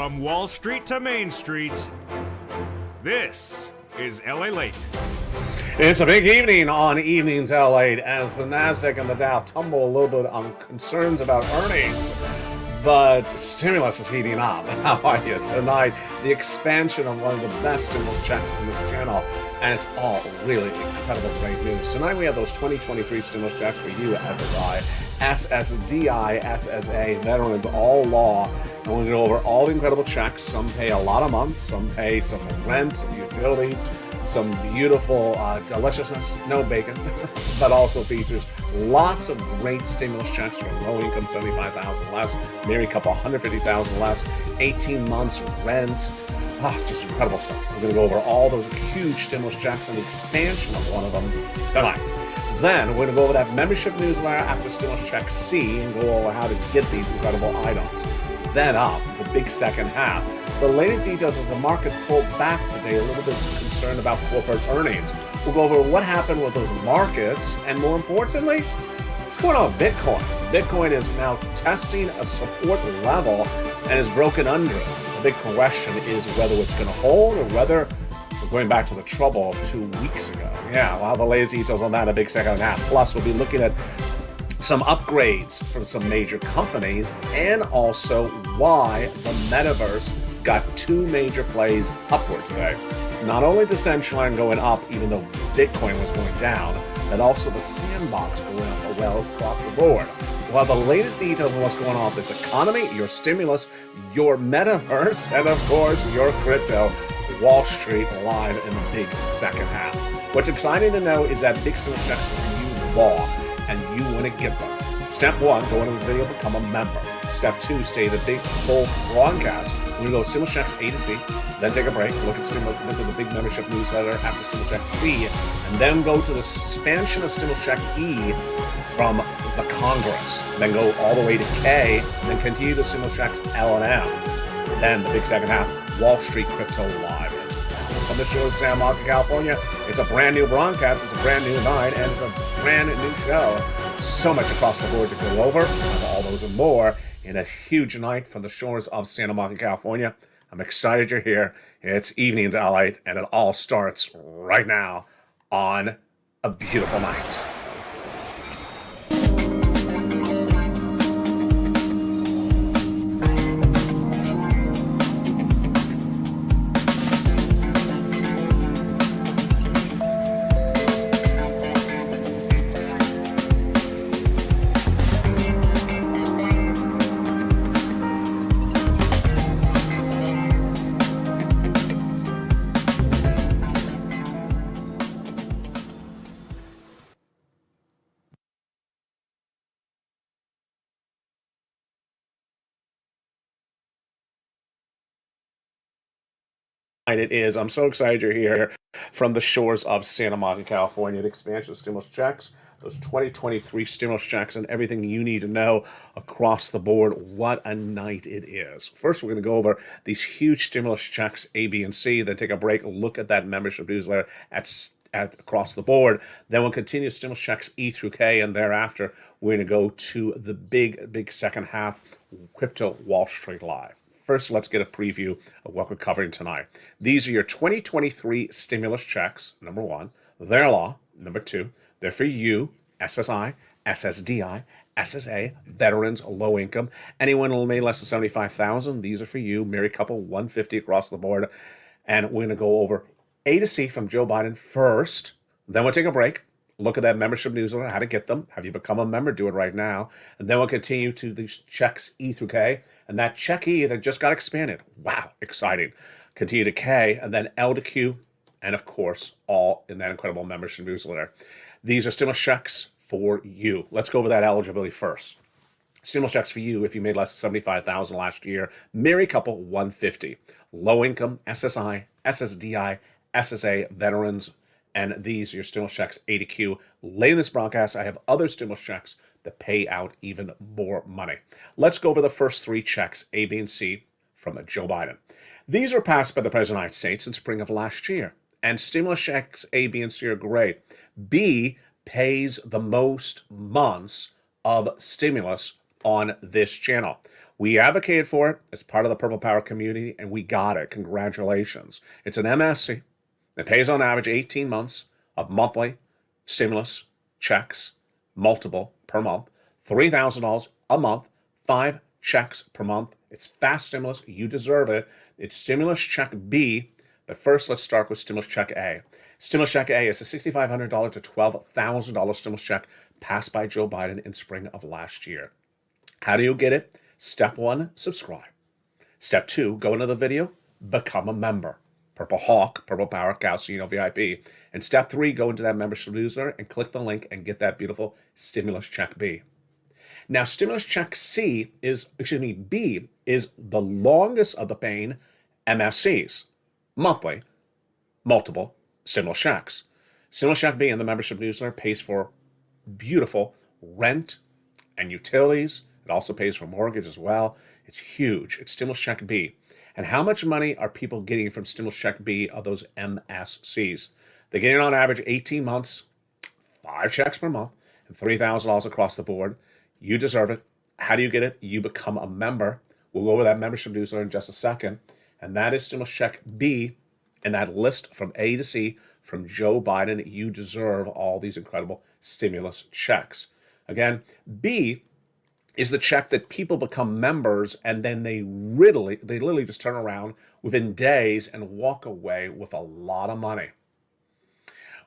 From Wall Street to Main Street, this is LA Late. It's a big evening on Evenings LA as the NASDAQ and the Dow tumble a little bit on concerns about earnings. But stimulus is heating up. How are you tonight? The expansion of one of the best stimulus checks in this channel. And it's all really incredible great news. Tonight we have those 2023 stimulus checks for you, SSI, SSDI, SSA, veterans, all law. And we're going to go over all the incredible checks. Some pay a lot of months, some pay some rent, some utilities, some beautiful deliciousness, no bacon, but also features lots of great stimulus checks from low income, $75,000 less, married couple, $150,000 less, 18 months rent. Just incredible stuff. We're going to go over all those huge stimulus checks and the expansion of one of them tonight. Then we're going to go over that membership newsletter after Stimulus Check C and go over how to get these incredible items. Then up, the big second half. The latest details as the market pulled back today, a little bit concerned about corporate earnings. We'll go over what happened with those markets and more importantly, what's going on with Bitcoin. Bitcoin is now testing a support level and is broken under. The big question is whether it's going to hold or whether we're going back to the trouble of 2 weeks ago. Yeah, we'll have the latest details on that in a big second half. Plus, we'll be looking at some upgrades from some major companies and also why the metaverse got two major plays upward today. Not only the Decentraland going up even though Bitcoin was going down, but also the Sandbox going up well across the board. We'll have the latest details on what's going on with this economy, your stimulus, your metaverse, and of course your crypto. Wall Street live in the big second half. What's exciting to know is that big stimulus checks for you law, and you want to get them. Step one, go into this video, become a member. Step two, stay the big full broadcast. We're going to go stimulus checks A to C, then take a break, look at the big membership newsletter after stimulus check C, and then go to the expansion of stimulus check E from the Congress. Then go all the way to K, and then continue the stimulus checks L and M. Then the big second half, Wall Street Crypto Live. From the show of Santa Monica, California, it's a brand new broadcast, it's a brand new night, and it's a brand new show. So much across the board to go over, and all those and more in a huge night from the shores of Santa Monica, California. I'm excited you're here. It's Evenings LA, and it all starts right now on a beautiful night. It is. I'm so excited you're here from the shores of Santa Monica, California. The expansion of stimulus checks, those 2023 stimulus checks, and everything you need to know across the board. What a night it is. First, we're going to go over these huge stimulus checks, A, B, and C. Then take a break, look at that membership newsletter at across the board. Then we'll continue stimulus checks E through K, and thereafter, we're going to go to the big second half, Crypto Wall Street Live. First, let's get a preview of what we're covering tonight. These are your 2023 stimulus checks, number one. Their law, number two. They're for you, SSI, SSDI, SSA, veterans, low income. Anyone who made less than $75,000, these are for you. Married couple, $150 across the board. And we're going to go over A to C from Joe Biden first. Then we'll take a break. Look at that membership newsletter, how to get them. Have you become a member? Do it right now. And then we'll continue to these checks E through K. And that check E that just got expanded. Wow, exciting. Continue to K, and then L to Q, and of course, all in that incredible membership newsletter. These are stimulus checks for you. Let's go over that eligibility first. Stimulus checks for you if you made less than $75,000 last year. Married couple, $150. Low income, SSI, SSDI, SSA, veterans, and these are your stimulus checks A to Q. Later in this broadcast, I have other stimulus checks that pay out even more money. Let's go over the first three checks, A, B, and C, from Joe Biden. These were passed by the President of the United States in spring of last year. And stimulus checks A, B, and C are great. B pays the most months of stimulus on this channel. We advocated for it as part of the Purple Power community, and we got it. Congratulations. It's an MSC. It pays on average 18 months of monthly stimulus checks, multiple per month, $3,000 a month, 5 checks per month. It's fast stimulus. You deserve it. It's Stimulus Check B, but first let's start with Stimulus Check A. Stimulus Check A is a $6,500 to $12,000 stimulus check passed by Joe Biden in spring of last year. How do you get it? Step 1, subscribe. Step 2, go into the video, become a member. Purple Hawk, Purple Power, Calcino VIP. And step 3, go into that membership newsletter and click the link and get that beautiful Stimulus Check B. Now, Stimulus Check B is the longest of the paying MSCs, monthly, multiple stimulus checks. Stimulus Check B in the membership newsletter pays for beautiful rent and utilities. It also pays for mortgage as well. It's huge. It's Stimulus Check B. And how much money are people getting from Stimulus Check B of those MSCs? They're getting on average 18 months, 5 checks per month, and $3,000 across the board. You deserve it. How do you get it? You become a member. We'll go over that membership newsletter in just a second. And that is Stimulus Check B in that list from A to C from Joe Biden. You deserve all these incredible stimulus checks. Again, B is the check that people become members and then they literally just turn around within days and walk away with a lot of money.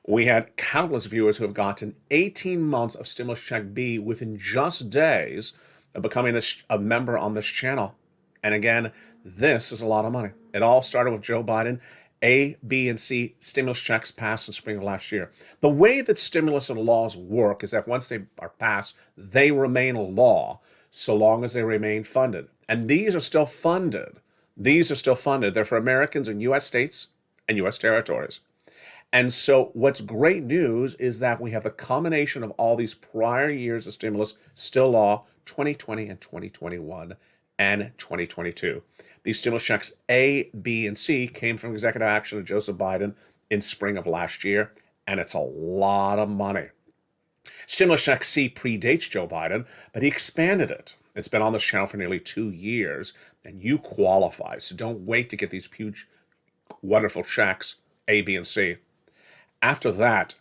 We had countless viewers who have gotten 18 months of Stimulus Check B within just days of becoming a member on this channel. And again, this is a lot of money. It all started with Joe Biden. A, B, and C stimulus checks passed in spring of last year. The way that stimulus and laws work is that once they are passed, they remain law so long as they remain funded. And these are still funded. They're for Americans in U.S. states and U.S. territories. And so what's great news is that we have a combination of all these prior years of stimulus still law, 2020 and 2021 and 2022. These stimulus checks A, B, and C came from executive action of Joseph Biden in spring of last year, and it's a lot of money. Stimulus Check C predates Joe Biden, but he expanded it. It's been on this channel for nearly 2 years, and you qualify. So don't wait to get these huge, wonderful checks, A, B, and C. After that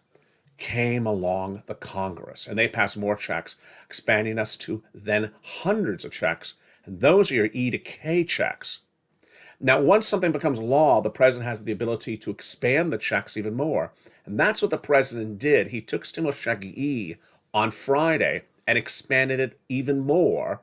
came along the Congress, and they passed more checks, expanding us to then hundreds of checks. And those are your E to K checks. Now, once something becomes law, the president has the ability to expand the checks even more. And that's what the president did. He took Stimulus Check E on Friday and expanded it even more.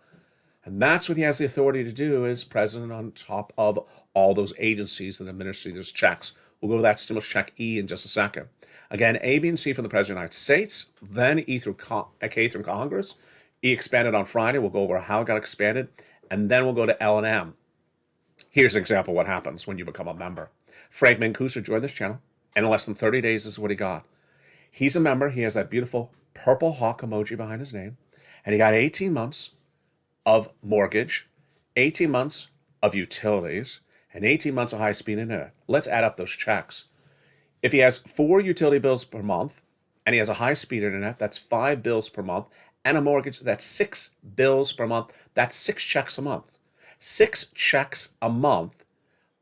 And that's what he has the authority to do as president on top of all those agencies that administer those checks. We'll go to that Stimulus Check E in just a second. Again, A, B, and C from the President of the United States, then K through Congress. E expanded on Friday. We'll go over how it got expanded. And then we'll go to L and M. Here's an example of what happens when you become a member. Frank Mancuso joined this channel, and in less than 30 days, this is what he got. He's a member. He has that beautiful purple hawk emoji behind his name. And he got 18 months of mortgage, 18 months of utilities, and 18 months of high-speed internet. Let's add up those checks. If he has 4 utility bills per month, and he has a high-speed internet, that's 5 bills per month, and a mortgage, that's 6 bills per month. That's 6 checks a month. 6 checks a month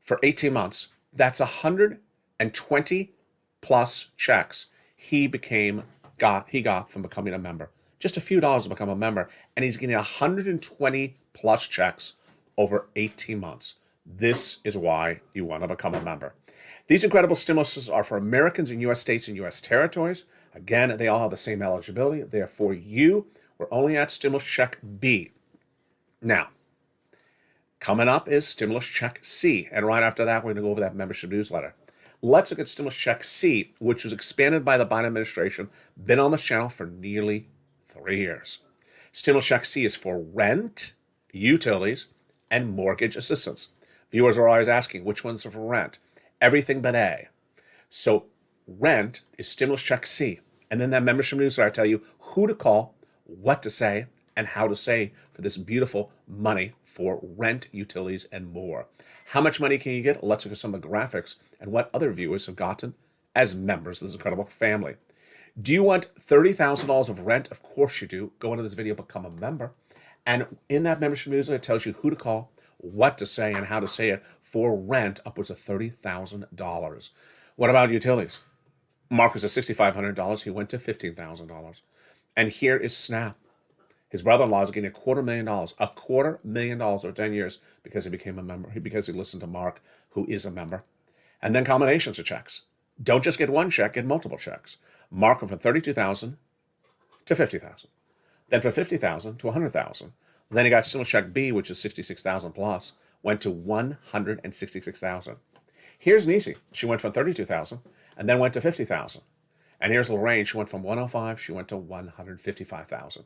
for 18 months. That's 120 plus checks he got from becoming a member. Just a few dollars to become a member, and he's getting 120 plus checks over 18 months. This is why you want to become a member. These incredible stimuluses are for Americans in U.S. states and U.S. territories. Again, they all have the same eligibility. They are for you. We're only at Stimulus Check B. Now, coming up is Stimulus Check C. And right after that, we're going to go over that membership newsletter. Let's look at Stimulus Check C, which was expanded by the Biden administration, been on the channel for nearly 3 years. Stimulus Check C is for rent, utilities, and mortgage assistance. Viewers are always asking, which ones are for rent? Everything but A. So rent is Stimulus Check C. And then that membership newsletter, I tell you who to call, what to say, and how to say for this beautiful money for rent, utilities, and more. How much money can you get? Let's look at some of the graphics and what other viewers have gotten as members of this incredible family. Do you want $30,000 of rent? Of course you do. Go into this video, become a member. And in that membership newsletter, it tells you who to call, what to say, and how to say it for rent upwards of $30,000. What about utilities? Mark was at $6,500. He went to $15,000. And here is SNAP. His brother-in-law is getting $250,000, $250,000 over 10 years because he became a member, because he listened to Mark, who is a member. And then combinations of checks. Don't just get one check, get multiple checks. Mark went from $32,000 to $50,000. Then from $50,000 to $100,000. Then he got stimulus check B, which is $66,000 plus, went to $166,000. Here's Nisi. She went from $32,000 and then went to $50,000. And here's Lorraine. She went from $105,000, she went to $155,000.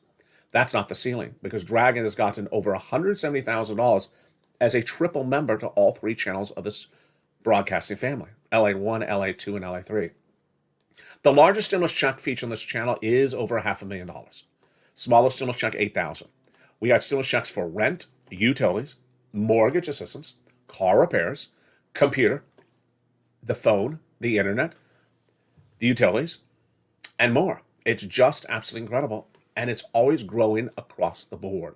That's not the ceiling, because Dragon has gotten over $170,000 as a triple member to all three channels of this broadcasting family, LA1, LA2, and LA3. The largest stimulus check feature on this channel is over $500,000. Smallest stimulus check, $8,000. We got stimulus checks for rent, utilities, mortgage assistance, car repairs, computer, the phone, the internet, the utilities, and more. It's just absolutely incredible, and it's always growing across the board.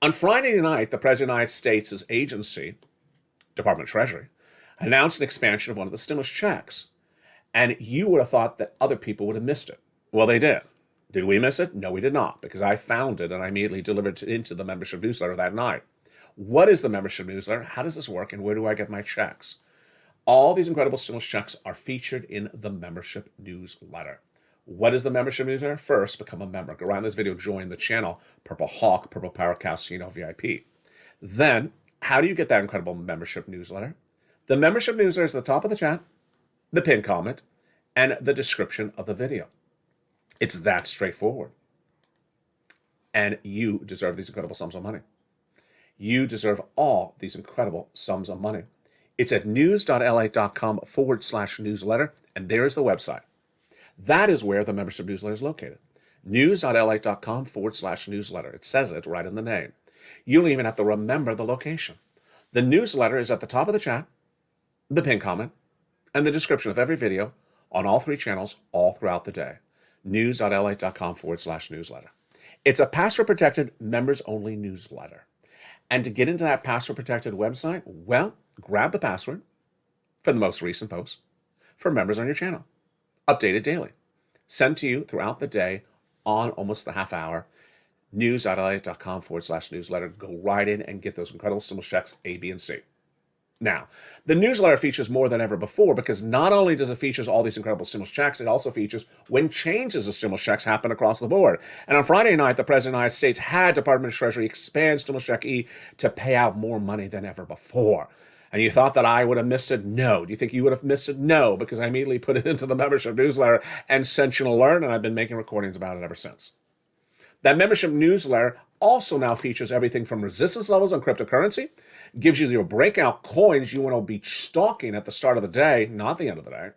On Friday night, the President of the United States' agency, Department of Treasury, announced an expansion of one of the stimulus checks. And you would have thought that other people would have missed it. Well, they did. Did we miss it? No, we did not, because I found it and I immediately delivered it into the membership newsletter that night. What is the membership newsletter? How does this work? And where do I get my checks? All these incredible stimulus checks are featured in the membership newsletter. What is the membership newsletter? First, become a member. Go around this video, join the channel, Purple Hawk, Purple Power Casino VIP. Then, how do you get that incredible membership newsletter? The membership newsletter is at the top of the chat, the pinned comment, and the description of the video. It's that straightforward. And you deserve these incredible sums of money. You deserve all these incredible sums of money. It's at news.la.com/newsletter, and there is the website. That is where the membership newsletter is located. news.la.com/newsletter. It says it right in the name. You don't even have to remember the location. The newsletter is at the top of the chat, the pinned comment, and the description of every video on all three channels all throughout the day. news.la.com/newsletter. It's a password-protected, members-only newsletter. And to get into that password-protected website, well, grab the password for the most recent post for members on your channel. Update it daily. Sent to you throughout the day on almost the half hour. news.la.com/newsletter. Go right in and get those incredible stimulus checks A, B, and C. Now, the newsletter features more than ever before, because not only does it feature all these incredible stimulus checks, it also features when changes of stimulus checks happen across the board. And on Friday night, the President of the United States had Department of Treasury expand stimulus check E to pay out more money than ever before. And you thought that I would have missed it? No. Do you think you would have missed it? No, because I immediately put it into the membership newsletter and sent you an alert, and I've been making recordings about it ever since. That membership newsletter also now features everything from resistance levels on cryptocurrency, gives you your breakout coins you want to be stalking at the start of the day, not the end of the day,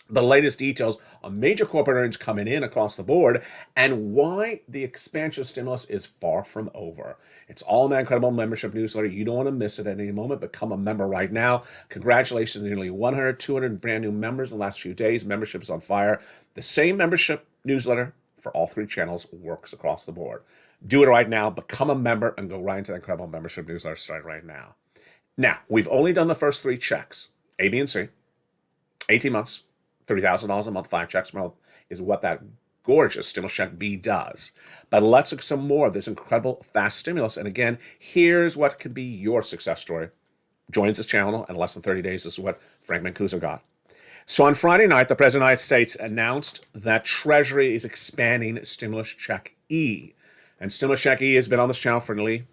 the latest details on major corporate earnings coming in across the board, and why the expansion stimulus is far from over. It's all in that incredible membership newsletter. You don't want to miss it at any moment. Become a member right now. Congratulations to nearly 100, 200 brand new members in the last few days. Membership is on fire. The same membership newsletter for all three channels works across the board. Do it right now. Become a member and go right into that incredible membership newsletter. Start right now. Now, we've only done the first three checks, A, B, and C. 18 months, $30,000 a month, 5 checks a month is what that gorgeous stimulus check B does. But let's look at some more of this incredible fast stimulus. And again, here's what could be your success story. Joins this channel in less than 30 days. This is what Frank Mancuso got. So on Friday night, the President of the United States announced that Treasury is expanding stimulus check E. And stimulus check E has been on this channel for nearly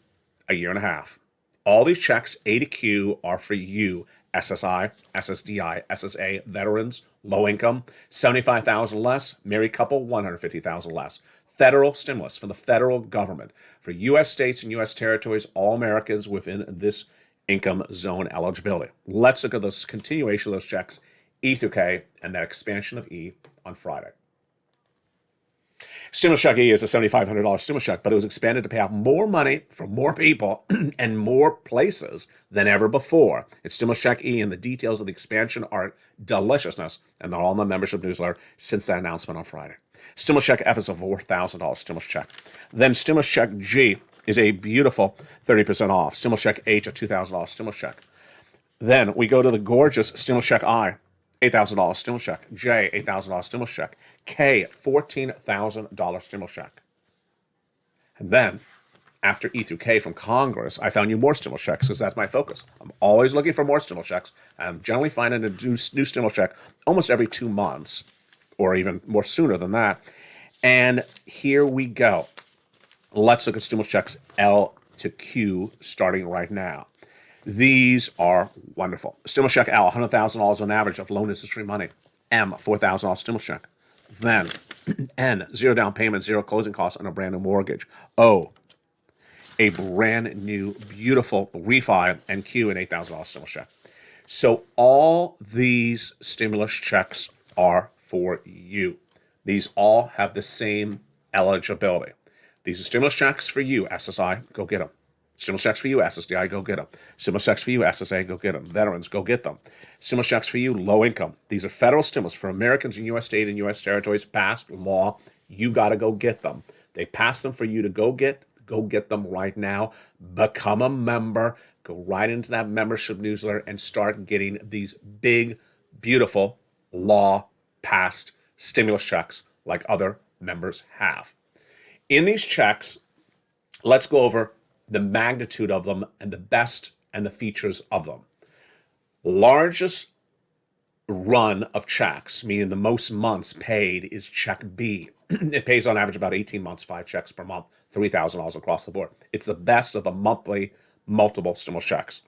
a year and a half. All these checks, A to Q, are for you. SSI, SSDI, SSA, veterans, low income, $75,000 less, married couple, $150,000 less. Federal stimulus from the federal government for U.S. states and U.S. territories, all Americans within this income zone eligibility. Let's look at this continuation of those checks, E through K, and that expansion of E on Friday. Stimulus check E is a $7,500 stimulus check, but it was expanded to pay out more money for more people and more places than ever before. It's stimulus check E, and the details of the expansion are deliciousness, and they're all in the membership newsletter since that announcement on Friday. Stimulus check F is a $4,000 stimulus check. Then stimulus check G is a beautiful 30% off. Stimulus Check H, a $2,000 stimulus check. Then we go to the gorgeous Stimulus Check I, $8,000 stimulus check. J, $8,000 stimulus check. K, $14,000 stimulus check. And then, after E through K from Congress, I found you more stimulus checks because that's my focus. I'm always looking for more stimulus checks. I'm generally finding a new stimulus check almost every 2 months, or even more sooner than that. And here we go. Let's look at stimulus checks L to Q starting right now. These are wonderful. Stimulus check L, $100,000 on average of loan interest-free money. M, $4,000 stimulus check. Then N, 0 down payment, 0 closing costs on a brand new mortgage. O, a brand new, beautiful refi. And Q, an $8,000 stimulus check. So all these stimulus checks are for you. These all have the same eligibility. These are stimulus checks for you, SSI, go get them. Stimulus checks for you, SSDI, go get them. Stimulus checks for you, SSA, go get them. Veterans, go get them. Stimulus checks for you, low income. These are federal stimulus for Americans in U.S. state and U.S. territories, passed law. You got to go get them. They pass them for you to go get them right now. Become a member. Go right into that membership newsletter and start getting these big, beautiful, law-passed stimulus checks like other members have. In these checks, let's go over the magnitude of them and the best and the features of them. Largest run of checks, meaning the most months paid, is check B. It pays on average about 18 months, 5 checks per month, $3,000 across the board. It's the best of the monthly multiple stimulus checks.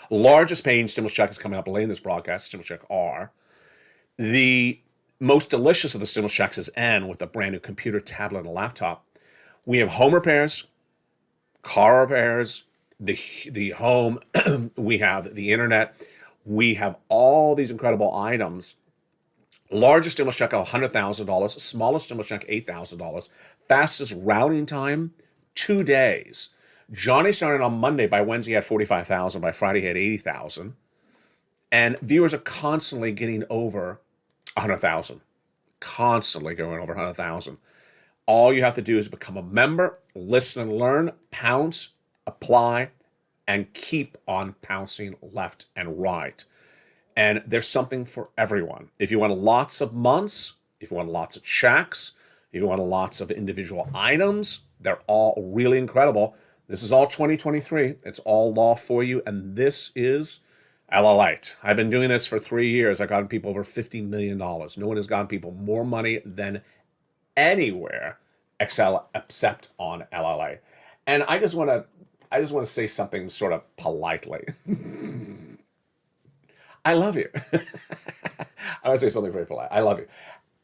Largest paying stimulus check is coming up late in this broadcast, stimulus check R. The most delicious of the stimulus checks is N, with a brand new computer, tablet, and laptop. We have home repairs, car repairs, the home, we have the internet, we have all these incredible items. Largest stimulus check, $100,000. Smallest stimulus check, $8,000. Fastest routing time, 2 days. Johnny started on Monday. By Wednesday, he had 45,000. By Friday, he had 80,000. And viewers are constantly getting over 100,000. Constantly going over 100,000. All you have to do is become a member, listen and learn, pounce, apply, and keep on pouncing left and right. And there's something for everyone. If you want lots of months, if you want lots of checks, if you want lots of individual items, they're all really incredible. This is all 2023. It's all law for you. And this is LLite. I've been doing this for 3 years. I've gotten people over $50 million. No one has gotten people more money than anywhere except on LLA. And I just want to say something sort of politely. I love you. I want to say something very polite. I love you.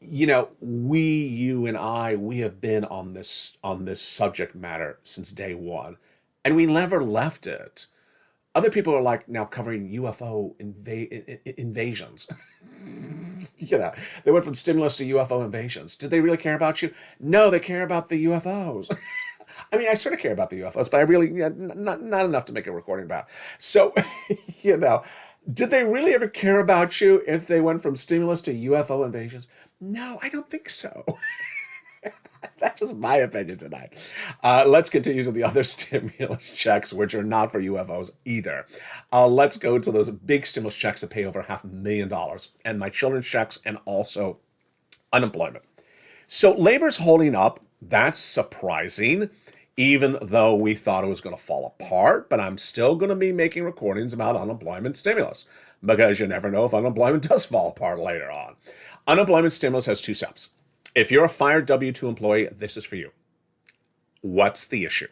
You know, you and I, we have been on this subject matter since day one, and we never left it. Other people are like now covering UFO invasions. You know, they went from stimulus to UFO invasions. Did they really care about you? No, they care about the UFOs. I mean, I sort of care about the UFOs, but I really, not enough to make a recording about. So, you know, did they really ever care about you if they went from stimulus to UFO invasions? No, I don't think so. That's just my opinion tonight. Let's continue to the other stimulus checks, which are not for UFOs either. Let's go to those big stimulus checks that pay over $500,000, and my children's checks, and also unemployment. So labor's holding up. That's surprising, even though we thought it was going to fall apart. But I'm still going to be making recordings about unemployment stimulus, because you never know if unemployment does fall apart later on. Unemployment stimulus has 2 steps. If you're a fired W-2 employee, this is for you. What's the issue?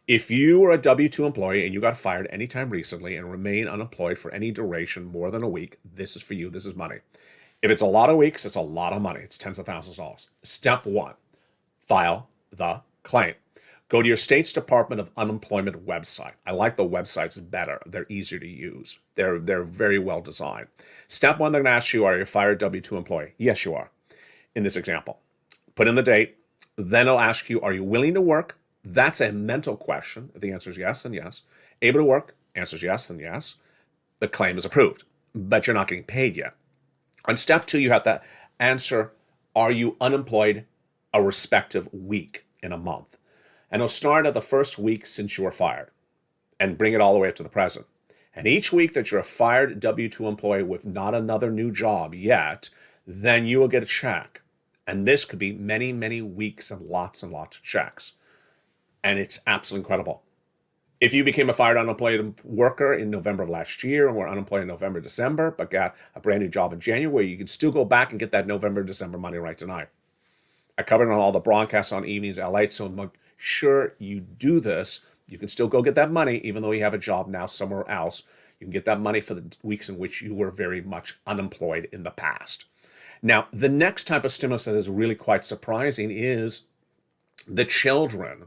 If you are a W-2 employee and you got fired anytime recently and remain unemployed for any duration more than a week, this is for you. This is money. If it's a lot of weeks, it's a lot of money. It's tens of thousands of dollars. Step 1, file the claim. Go to your state's Department of Unemployment website. I like the websites better. They're easier to use. They're very well designed. Step 1, they're going to ask you, are you a fired W-2 employee? Yes, you are. In this example, put in the date. Then they'll ask you, are you willing to work? That's a mental question. If the answer is yes, then yes. Able to work? Answer is yes, then yes. The claim is approved, but you're not getting paid yet. On step 2, you have to answer, are you unemployed a respective week in a month? And it'll start at the first week since you were fired and bring it all the way up to the present. And each week that you're a fired W-2 employee with not another new job yet, then you will get a check. And this could be many, many weeks and lots of checks. And it's absolutely incredible. If you became a fired unemployed worker in November of last year and were unemployed in November, December, but got a brand new job in January, you can still go back and get that November, December money right tonight. I covered on all the broadcasts on Evenings LA, so make sure you do this. You can still go get that money, even though you have a job now somewhere else. You can get that money for the weeks in which you were very much unemployed in the past. Now, the next type of stimulus that is really quite surprising is the children.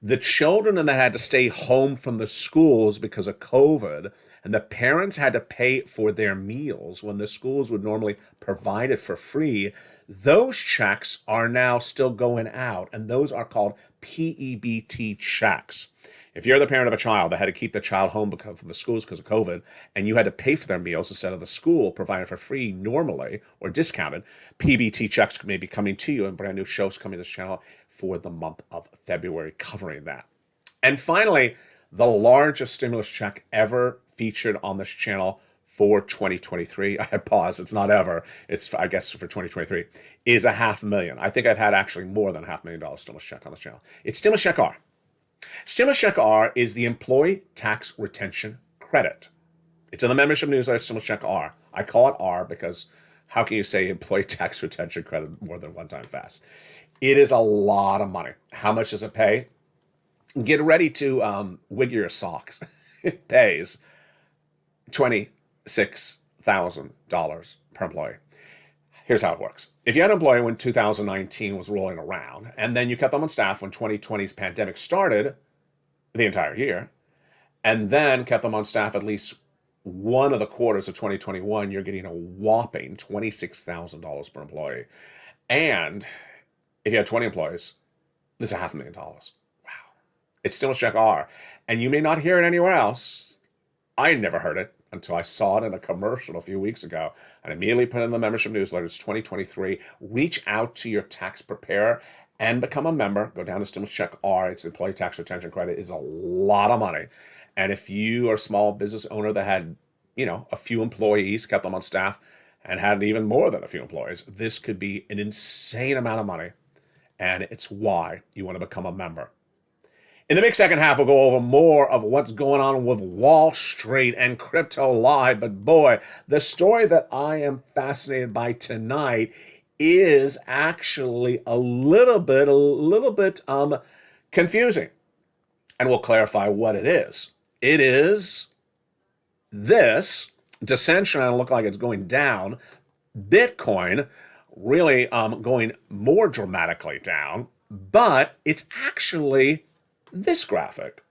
The children that had to stay home from the schools because of COVID, and the parents had to pay for their meals when the schools would normally provide it for free, those checks are now still going out, and those are called PEBT checks. If you're the parent of a child that had to keep the child home because of the schools because of COVID, and you had to pay for their meals instead of the school provided for free normally or discounted, PEBT checks may be coming to you, and brand new shows coming to this channel for the month of February covering that. And finally, the largest stimulus check ever featured on this channel for 2023, I pause, it's not ever, it's I guess for 2023, is $500,000. I think I've had actually more than $500,000 stimulus check on this channel. It's Stimulus Check R. Stimulus Check R is the Employee Tax Retention Credit. It's in the membership newsletter, Stimulus Check R. I call it R because how can you say Employee Tax Retention Credit more than one time fast? It is a lot of money. How much does it pay? Get ready to wiggle your socks. It pays $26,000 per employee. Here's how it works. If you had an employee when 2019 was rolling around, and then you kept them on staff when 2020's pandemic started the entire year, and then kept them on staff at least one of the quarters of 2021, you're getting a whopping $26,000 per employee. And if you have 20 employees, this is $500,000. Wow. It's Stimulus Check R. And you may not hear it anywhere else. I never heard it until I saw it in a commercial a few weeks ago and immediately put it in the membership newsletter. It's 2023. Reach out to your tax preparer and become a member. Go down to Stimulus Check R. It's Employee Tax Retention Credit. It's a lot of money. And if you are a small business owner that had, a few employees, kept them on staff, and had even more than a few employees, this could be an insane amount of money. And it's why you want to become a member. In the big second half, we'll go over more of what's going on with Wall Street and crypto live. But boy, the story that I am fascinated by tonight is actually a little bit confusing. And we'll clarify what it is. It is this. Decentraland look like it's going down. Bitcoin really going more dramatically down. But it's actually this graphic.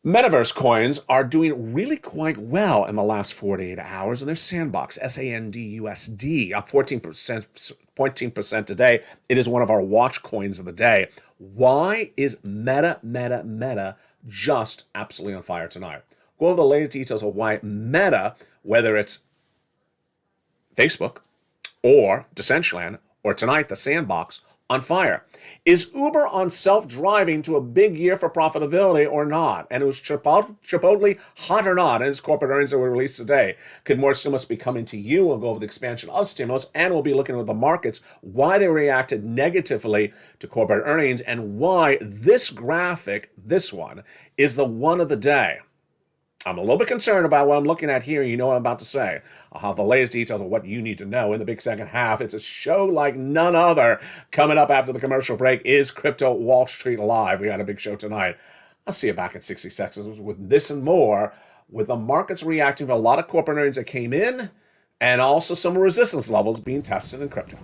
Metaverse coins are doing really quite well in the last 48 hours, and there's Sandbox, SANDUSD, up 14% today. It is one of our watch coins of the day. Why is Meta just absolutely on fire tonight? Go over the latest details of why Meta, whether it's Facebook or Decentraland or tonight the Sandbox, on fire. Is Uber on self-driving to a big year for profitability or not? And it was Chipotle hot or not? And its corporate earnings that were released today. Could more stimulus be coming to you? We'll go over the expansion of stimulus, and we'll be looking at the markets, why they reacted negatively to corporate earnings, and why this graphic, this one, is the one of the day. I'm a little bit concerned about what I'm looking at here. You know what I'm about to say. I'll have the latest details of what you need to know in the big second half. It's a show like none other. Coming up after the commercial break is Crypto Wall Street Live. We got a big show tonight. I'll see you back in 60 seconds with this and more, with the markets reacting to a lot of corporate earnings that came in, and also some resistance levels being tested in crypto.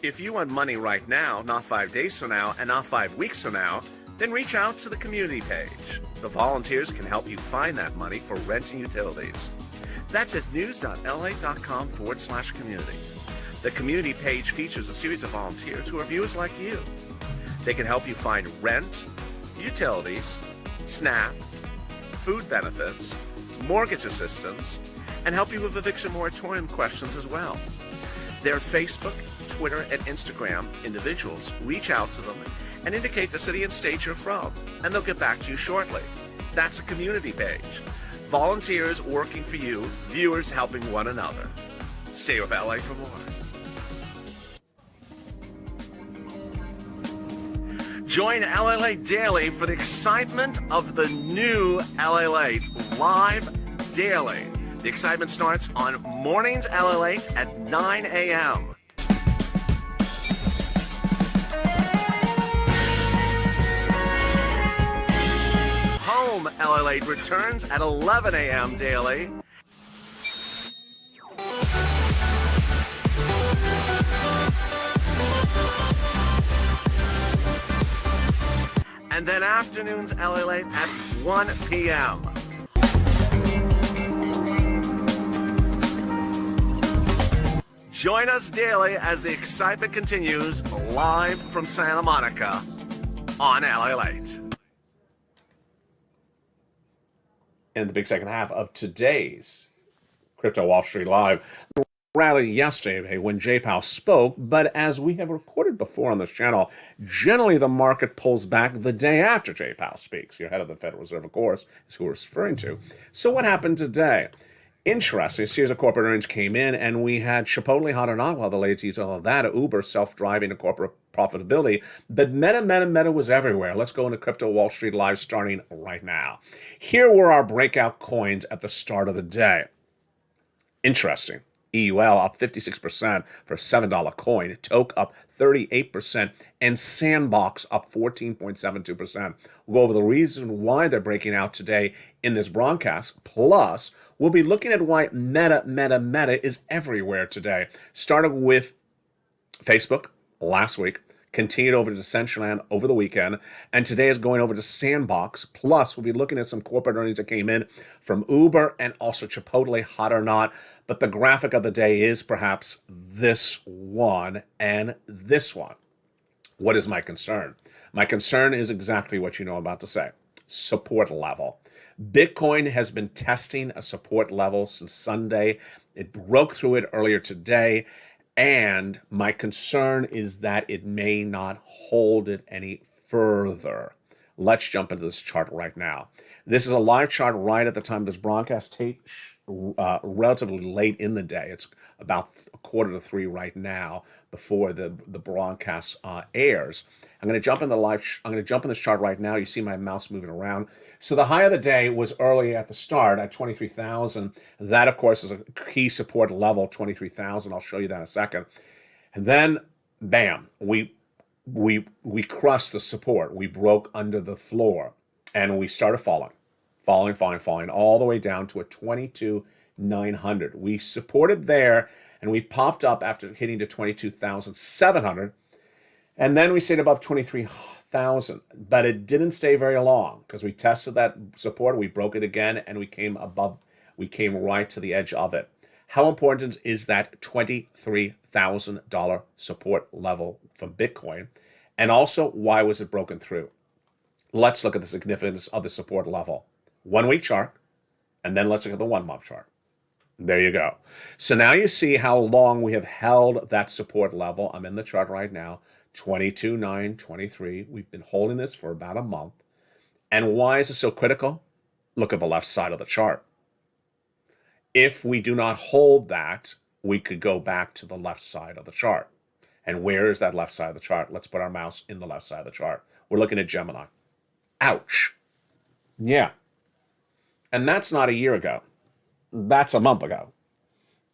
If you want money right now, not 5 days from now, and not 5 weeks from now, then reach out to the community page. The volunteers can help you find that money for rent and utilities. That's at news.la.com/community. The community page features a series of volunteers who are viewers like you. They can help you find rent, utilities, SNAP, food benefits, mortgage assistance, and help you with eviction moratorium questions as well. They're Facebook, Twitter and Instagram, individuals reach out to them and indicate the city and state you're from, and they'll get back to you shortly. That's a community page. Volunteers working for you, viewers helping one another. Stay with LA for more. Join LA Daily for the excitement of the new LA live daily. The excitement starts on Mornings LA at 9 a.m. Home LA returns at 11 a.m. daily. And then afternoons LA at 1 p.m. Join us daily as the excitement continues live from Santa Monica on LA Late. In the big second half of today's Crypto Wall Street Live, rally yesterday when Jay Powell spoke, but as we have recorded before on this channel, generally the market pulls back the day after Jay Powell speaks. Your head of the Federal Reserve, of course, is who we're referring to. So what happened today? Interesting. A series of corporate earnings came in, and we had Chipotle hot or not, while the latest detail of that, Uber self-driving to corporate profitability, but Meta was everywhere. Let's go into Crypto Wall Street Live starting right now. Here were our breakout coins at the start of the day. Interesting. EUL up 56% for a $7 coin, Toke up 38%, and Sandbox up 14.72%. We'll go over the reason why they're breaking out today in this broadcast. Plus, we'll be looking at why Meta is everywhere today. Starting with Facebook last week, continued over to Decentraland over the weekend, and today is going over to Sandbox. Plus, we'll be looking at some corporate earnings that came in from Uber and also Chipotle, hot or not. But the graphic of the day is perhaps this one and this one. What is my concern? My concern is exactly what you know I'm about to say. Support level. Bitcoin has been testing a support level since Sunday. It broke through it earlier today. And my concern is that it may not hold it any further. Let's jump into this chart right now. This is a live chart right at the time of this broadcast tape, relatively late in the day. It's about 2:45 right now before the broadcast airs. I'm going to jump in this chart right now. You see my mouse moving around. So the high of the day was early at the start at 23,000. That, of course, is a key support level, 23,000. I'll show you that in a second. And then, bam, we crushed the support. We broke under the floor, and we started falling all the way down to a 22,900. We supported there, and we popped up after hitting to 22,700. And then we stayed above 23,000, but it didn't stay very long because we tested that support, we broke it again, and we came right to the edge of it. How important is that $23,000 support level from Bitcoin? And also, why was it broken through? Let's look at the significance of the support level. 1 week chart, and then let's look at the 1 month chart. There you go. So now you see how long we have held that support level. I'm in the chart right now. 22,923. We've been holding this for about a month. And why is it so critical? Look at the left side of the chart. If we do not hold that, we could go back to the left side of the chart. And where is that left side of the chart? Let's put our mouse in the left side of the chart. We're looking at Gemini. Ouch. Yeah. And that's not a year ago. That's a month ago.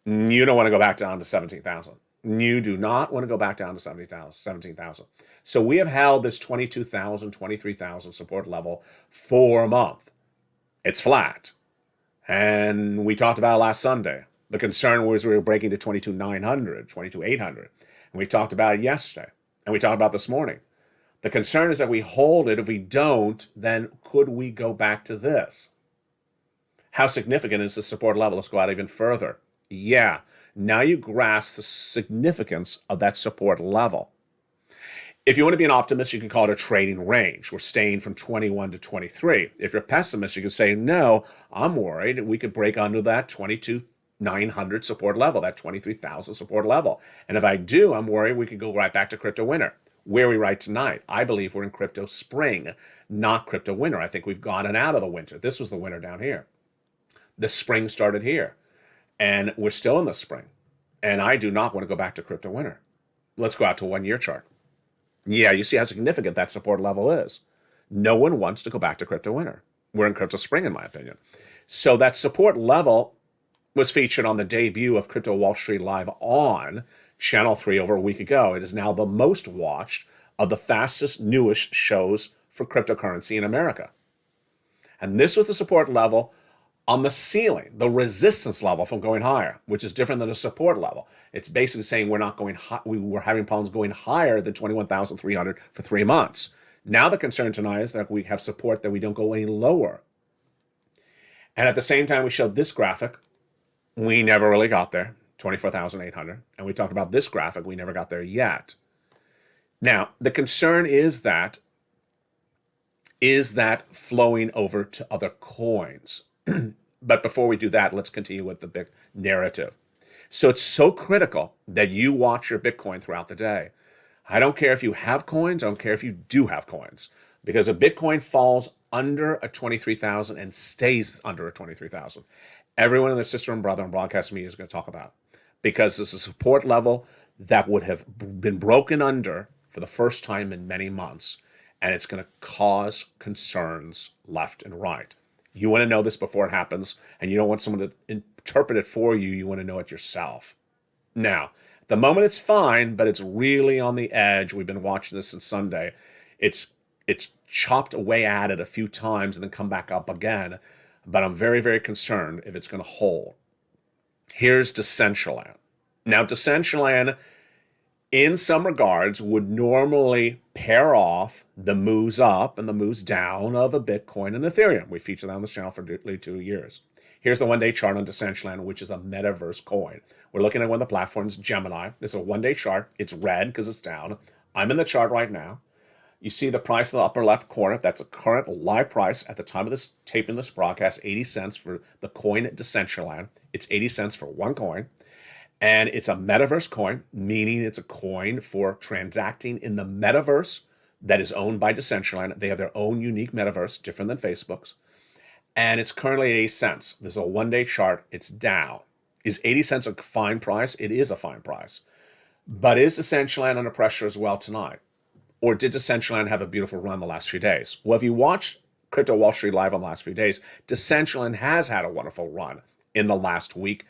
You don't want to go back down to 17,000. You do not want to go back down to 17,000. So we have held this 22,000, 23,000 support level for a month. It's flat. And we talked about it last Sunday. The concern was we were breaking to 22,900, 22,800. And we talked about it yesterday. And we talked about it this morning. The concern is that we hold it. If we don't, then could we go back to this? How significant is the support level? Let's go out even further. Yeah. Now you grasp the significance of that support level. If you want to be an optimist, you can call it a trading range. We're staying from 21 to 23. If you're a pessimist, you can say, no, I'm worried we could break under that 22 23,900 support level, that 23,000 support level. And if I do, I'm worried we could go right back to crypto winter. Where are we right tonight? I believe we're in crypto spring, not crypto winter. I think we've gotten out of the winter. This was the winter down here. The spring started here, and we're still in the spring. And I do not want to go back to crypto winter. Let's go out to a 1 year chart. Yeah, you see how significant that support level is. No one wants to go back to crypto winter. We're in crypto spring, in my opinion. So that support level was featured on the debut of Crypto Wall Street Live on Channel 3 over a week ago. It is now the most watched of the fastest, newest shows for cryptocurrency in America. And this was the support level on the ceiling, the resistance level from going higher, which is different than a support level. It's basically saying we're not going high, we were having problems going higher than 21,300 for 3 months. Now the concern tonight is that we have support that we don't go any lower. And at the same time, we showed this graphic. We never really got there, 24,800. And we talked about this graphic. We never got there yet. Now, the concern is that flowing over to other coins? But before we do that, let's continue with the big narrative. So it's so critical that you watch your Bitcoin throughout the day. I don't care if you have coins. I don't care if you do have coins. Because if Bitcoin falls under a 23,000 and stays under a 23,000, everyone and their sister and brother in broadcast media is going to talk about it. Because it's a support level that would have been broken under for the first time in many months. And it's going to cause concerns left and right. You want to know this before it happens, and you don't want someone to interpret it for you. You want to know it yourself. Now, at the moment it's fine, but it's really on the edge. We've been watching this since Sunday. It's chopped away at it a few times and then come back up again. But I'm very, very concerned if it's going to hold. Here's Decentraland. Now, Decentraland, in some regards, would normally pair off the moves up and the moves down of a Bitcoin and Ethereum. We featured that on this channel for nearly 2 years. Here's the one-day chart on Decentraland, which is a metaverse coin. We're looking at one of the platforms, Gemini. It's a one-day chart. It's red because it's down. I'm in the chart right now. You see the price in the upper left corner. That's a current live price at the time of this taping this broadcast, 80 cents for the coin Decentraland. It's 80 cents for one coin. And it's a metaverse coin, meaning it's a coin for transacting in the metaverse that is owned by Decentraland. They have their own unique metaverse, different than Facebook's. And it's currently at 80 cents. There's a one-day chart. It's down. Is 80 cents a fine price? It is a fine price. But is Decentraland under pressure as well tonight? Or did Decentraland have a beautiful run the last few days? Well, if you watched Crypto Wall Street Live on the last few days, Decentraland has had a wonderful run in the last week,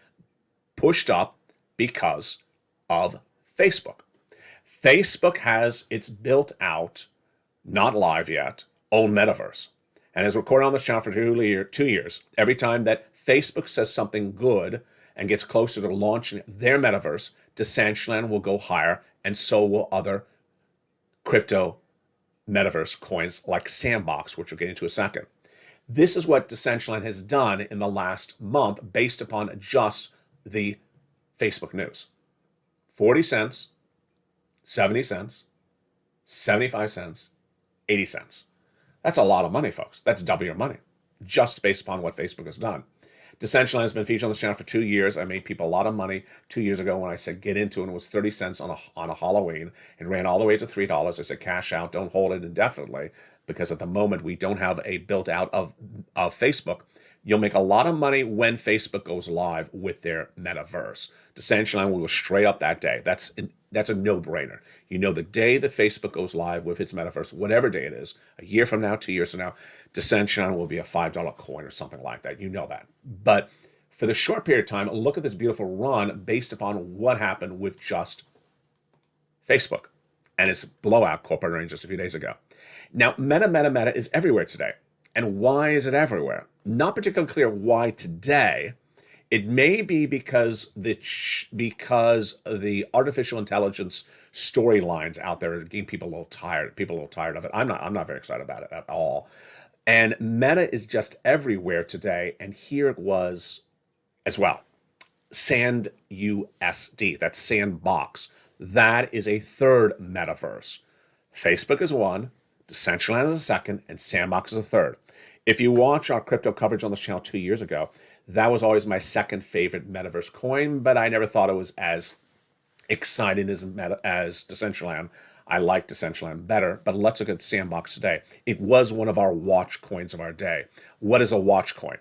pushed up because of Facebook. Facebook has its built out, not live yet, own metaverse. And as recorded on this channel for 2 years, every time that Facebook says something good and gets closer to launching their metaverse, Decentraland will go higher, and so will other crypto metaverse coins like Sandbox, which we'll get into in a second. This is what Decentraland has done in the last month based upon just the Facebook news. 40 cents, 70 cents, 75 cents, 80 cents. That's a lot of money, folks. That's double your money, just based upon what Facebook has done. Decentraland has been featured on this channel for 2 years. I made people a lot of money 2 years ago when I said get into it, and it was 30 cents on a Halloween. It ran all the way to $3. I said cash out, don't hold it indefinitely, because at the moment we don't have a built out of Facebook. You'll make a lot of money when Facebook goes live with their metaverse. Decentraland will go straight up that day. That's a no-brainer. You know, the day that Facebook goes live with its metaverse, whatever day it is, a year from now, 2 years from now, Decentraland will be a $5 coin or something like that. You know that. But for the short period of time, look at this beautiful run based upon what happened with just Facebook and its blowout corporate earnings just a few days ago. Now, Meta is everywhere today. And why is it everywhere? Not particularly clear why today. It may be because the artificial intelligence storylines out there are getting people a little tired. People are a little tired of it. I'm not very excited about it at all. And Meta is just everywhere today. And here it was as well. SandUSD, that's Sandbox. That is a third metaverse. Facebook is one, Decentraland is a second, and Sandbox is a third. If you watch our crypto coverage on this channel 2 years ago, That was always my second favorite metaverse coin, but I never thought it was as exciting as Decentraland. I like Decentraland better, but let's look at Sandbox today. It was one of our watch coins of our day. What is a watch coin?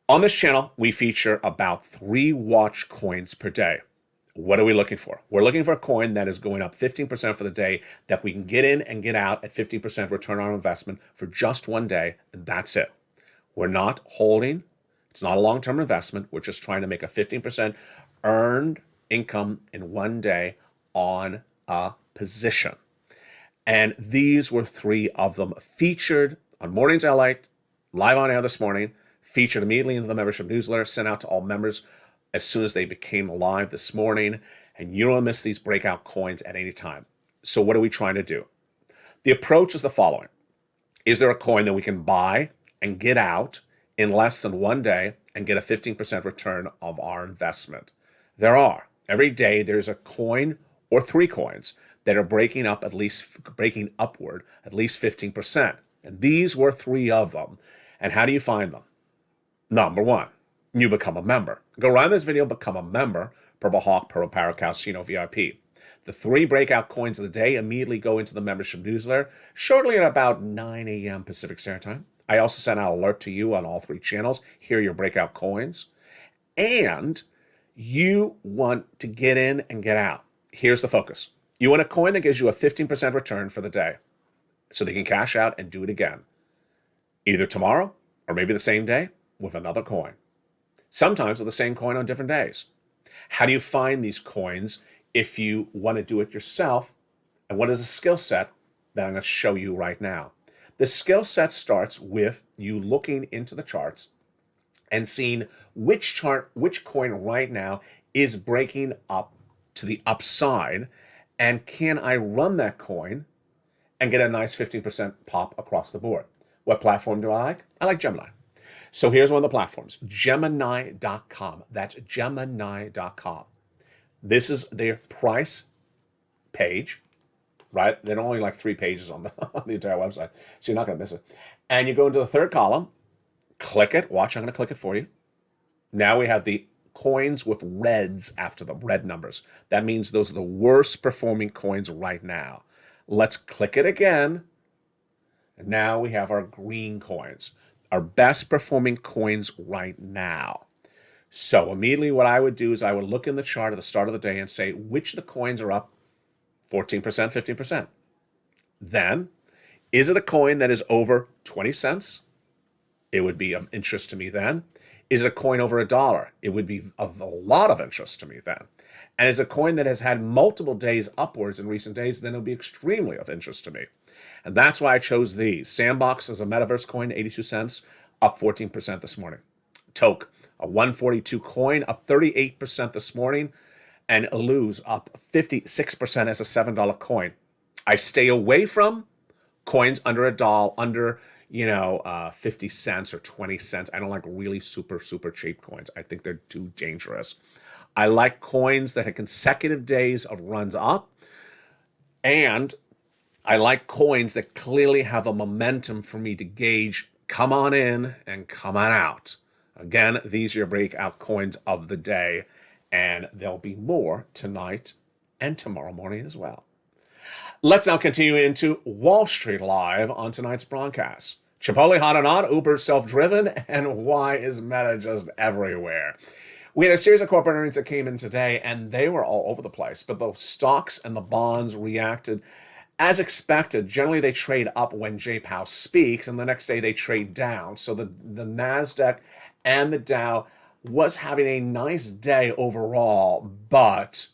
On this channel, we feature about 3 watch coins per day. What are we looking for? We're looking for a coin that is going up 15% for the day, that we can get in and get out at 50% return on investment for just one day, and that's it. We're not holding. It's not a long-term investment. We're just trying to make a 15% earned income in one day on a position. And these were 3 of them featured on Mornings LATE, live on air this morning, featured immediately in the membership newsletter, sent out to all members as soon as they became live this morning. And you don't miss these breakout coins at any time. So what are we trying to do? The approach is the following. Is there a coin that we can buy and get out in less than one day and get a 15% return of our investment? There are. Every day there's a coin or 3 coins that are breaking upward at least 15%. And these were 3 of them. And how do you find them? Number 1, you become a member. Go right in this video, become a member, Purple Hawk, Purple Parrot, Calcino VIP. The 3 breakout coins of the day immediately go into the membership newsletter shortly at about 9 a.m. Pacific Standard Time. I also sent out an alert to you on all 3 channels. Here are your breakout coins. And you want to get in and get out. Here's the focus. You want a coin that gives you a 15% return for the day so they can cash out and do it again, either tomorrow or maybe the same day with another coin. Sometimes with the same coin on different days. How do you find these coins if you want to do it yourself? And what is a skill set that I'm going to show you right now? The skill set starts with you looking into the charts and seeing which coin right now is breaking up to the upside, and can I run that coin and get a nice 15% pop across the board? What platform do I like? I like Gemini. So here's one of the platforms, Gemini.com. That's Gemini.com. This is their price page, right? There are only like 3 pages on the entire website, so you're not going to miss it. And you go into the 3rd column, click it. Watch, I'm going to click it for you. Now we have the coins with reds after them, red numbers. That means those are the worst performing coins right now. Let's click it again. And now we have our green coins, our best performing coins right now. So immediately what I would do is I would look in the chart at the start of the day and say, which of the coins are up 14%, 15%? Then, is it a coin that is over 20 cents? It would be of interest to me then. Is it a coin over $1? It would be of a lot of interest to me then. And is it a coin that has had multiple days upwards in recent days? Then it would be extremely of interest to me. And that's why I chose these. Sandbox is a metaverse coin, 82 cents, up 14% this morning. Toke, a 142 coin, up 38% this morning. And Illu's up 56% as a $7 coin. I stay away from coins under $1, under 50 cents or 20 cents. I don't like really super cheap coins. I think they're too dangerous. I like coins that have consecutive days of runs up, and I like coins that clearly have a momentum for me to gauge, come on in and come on out. Again, these are your breakout coins of the day, and there'll be more tonight and tomorrow morning as well. Let's now continue into Wall Street Live on tonight's broadcast. Chipotle hot or not, Uber self-driven, and why is Meta just everywhere? We had a series of corporate earnings that came in today, and they were all over the place. But the stocks and the bonds reacted as expected. Generally, they trade up when Jay Powell speaks, and the next day they trade down. So the NASDAQ and the Dow was having a nice day overall, but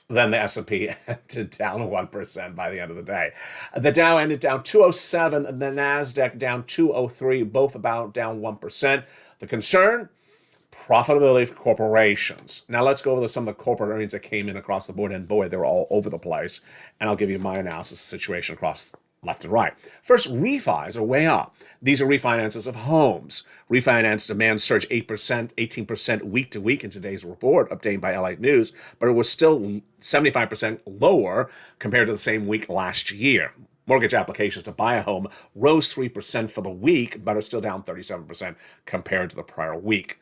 then the S&P ended down 1% by the end of the day. The Dow ended down 207, and the NASDAQ down 203, both about down 1%. The concern? Profitability for corporations. Now let's go over some of the corporate earnings that came in across the board, and boy, they were all over the place. And I'll give you my analysis of the situation across left and right. First, refis are way up. These are refinances of homes. Refinance demand surged 8%, 18% week to week in today's report, obtained by LA News, but it was still 75% lower compared to the same week last year. Mortgage applications to buy a home rose 3% for the week, but are still down 37% compared to the prior week.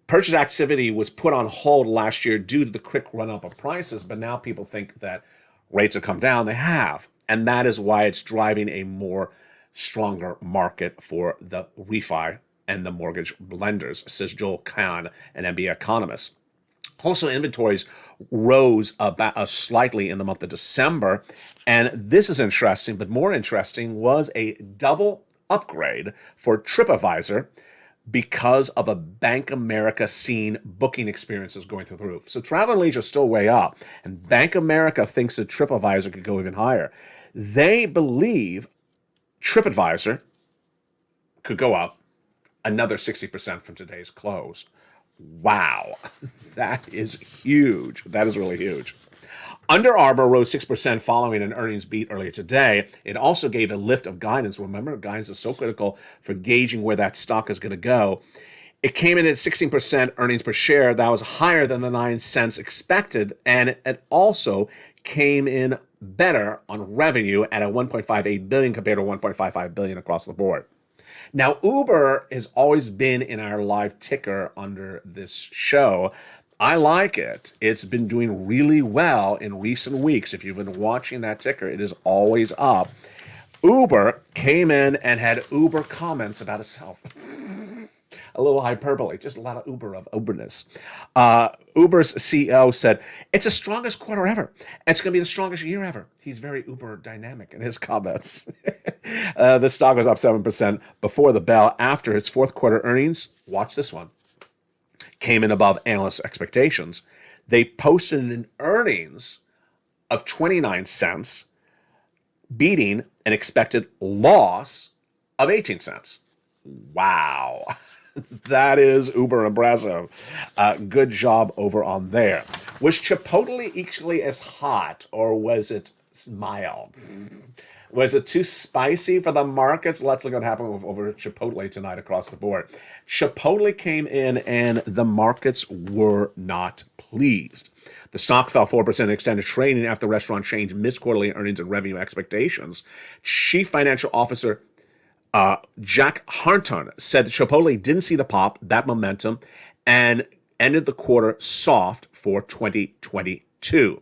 Purchase activity was put on hold last year due to the quick run-up of prices, but now people think that rates have come down. They have. And that is why it's driving a more stronger market for the refi and the mortgage lenders, says Joel Kahn, an MBA economist. Also, inventories rose about slightly in the month of December. And this is interesting, but more interesting was a double upgrade for TripAdvisor because of a Bank America scene booking experiences going through the roof. So travel and leisure is still way up, and Bank America thinks that TripAdvisor could go even higher. They believe TripAdvisor could go up another 60% from today's close. Wow, that is huge. That is really huge. Under Armour rose 6% following an earnings beat earlier today. It also gave a lift of guidance. Remember, guidance is so critical for gauging where that stock is going to go. It came in at 16% earnings per share. That was higher than the 9 cents expected, and it also came in better on revenue at a $1.58 billion compared to $1.55 billion across the board. Now, Uber has always been in our live ticker under this show. I like it. It's been doing really well in recent weeks. If you've been watching that ticker, it is always up. Uber came in and had Uber comments about itself. A little hyperbole, just a lot of Uber of Uberness. Uber's CEO said, it's the strongest quarter ever. And it's going to be the strongest year ever. He's very Uber dynamic in his comments. The stock was up 7% before the bell after its fourth quarter earnings. Watch this one. Came in above analyst expectations. They posted an earnings of 29 cents, beating an expected loss of 18 cents. Wow. That is uber impressive. Good job over on there. Was Chipotle equally as hot, or was it mild? Was it too spicy for the markets? Let's look at what happened over Chipotle tonight across the board. Chipotle came in and the markets were not pleased. The stock fell 4% in extended trading after the restaurant chain missed quarterly earnings and revenue expectations. Chief Financial Officer Jack Harton said that Chipotle didn't see the pop, that momentum, and ended the quarter soft for 2022.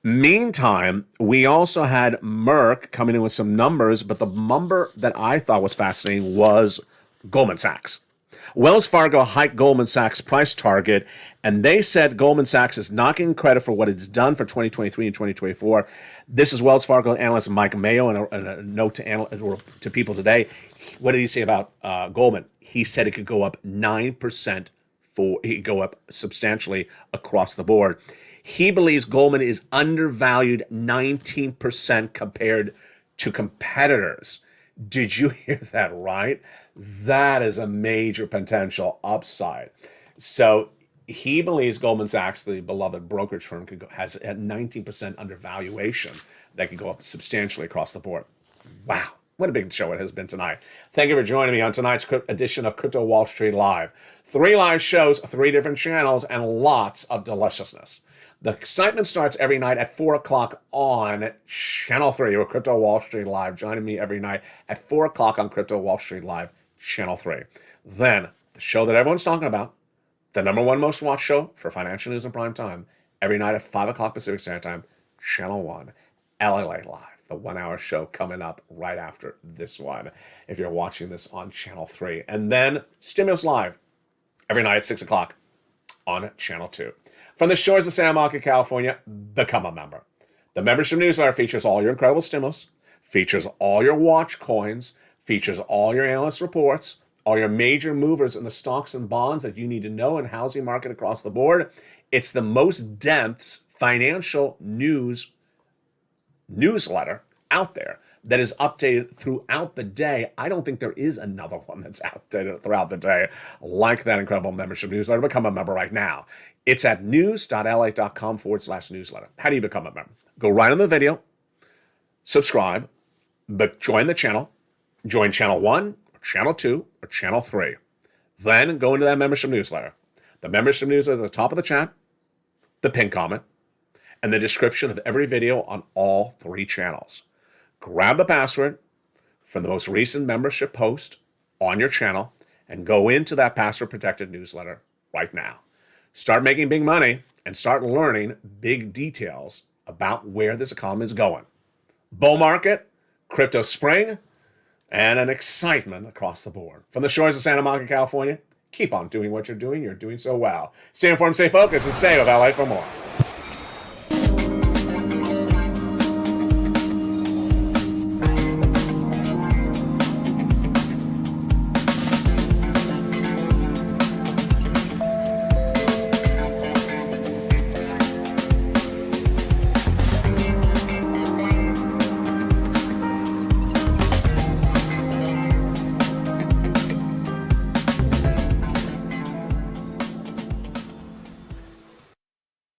Meantime, we also had Merck coming in with some numbers, but the number that I thought was fascinating was Goldman Sachs. Wells Fargo hiked Goldman Sachs' price target, and they said Goldman Sachs is not getting credit for what it's done for 2023 and 2024. This is Wells Fargo analyst Mike Mayo, and a note to people today. What did he say about Goldman? He said it could go up 9%. It could go up substantially across the board. He believes Goldman is undervalued 19% compared to competitors. Did you hear that right? That is a major potential upside. So he believes Goldman Sachs, the beloved brokerage firm, has a 19% undervaluation that could go up substantially across the board. Wow, what a big show it has been tonight. Thank you for joining me on tonight's edition of Crypto Wall Street Live. 3 live shows, 3 different channels, and lots of deliciousness. The excitement starts every night at 4 o'clock on Channel 3 with Crypto Wall Street Live. Joining me every night at 4 o'clock on Crypto Wall Street Live, Channel 3. Then, the show that everyone's talking about, the #1 most watched show for financial news in prime time, every night at 5 o'clock Pacific Standard Time, Channel 1, LA Live, the 1-hour show coming up right after this one, if you're watching this on Channel 3. And then, Stimulus Live, every night at 6 o'clock on Channel 2. From the shores of Santa Monica, California, become a member. The membership newsletter features all your incredible stimulus, features all your watch coins, features all your analyst reports, all your major movers in the stocks and bonds that you need to know in housing market across the board. It's the most dense financial newsletter out there that is updated throughout the day. I don't think there is another one that's updated throughout the day like that incredible membership newsletter. Become a member right now. It's at news.la.com/newsletter. How do you become a member? Go right on the video, subscribe, but join the channel. Join Channel 1, or Channel 2, or Channel 3. Then go into that membership newsletter. The membership newsletter at the top of the chat, the pin comment, and the description of every video on all 3 channels. grab the password from the most recent membership post on your channel and go into that password-protected newsletter right now. Start making big money and start learning big details about where this economy is going. Bull market, crypto spring, and an excitement across the board. From the shores of Santa Monica, California, keep on doing what you're doing. You're doing so well. Stay informed, stay focused, and stay with LA for more.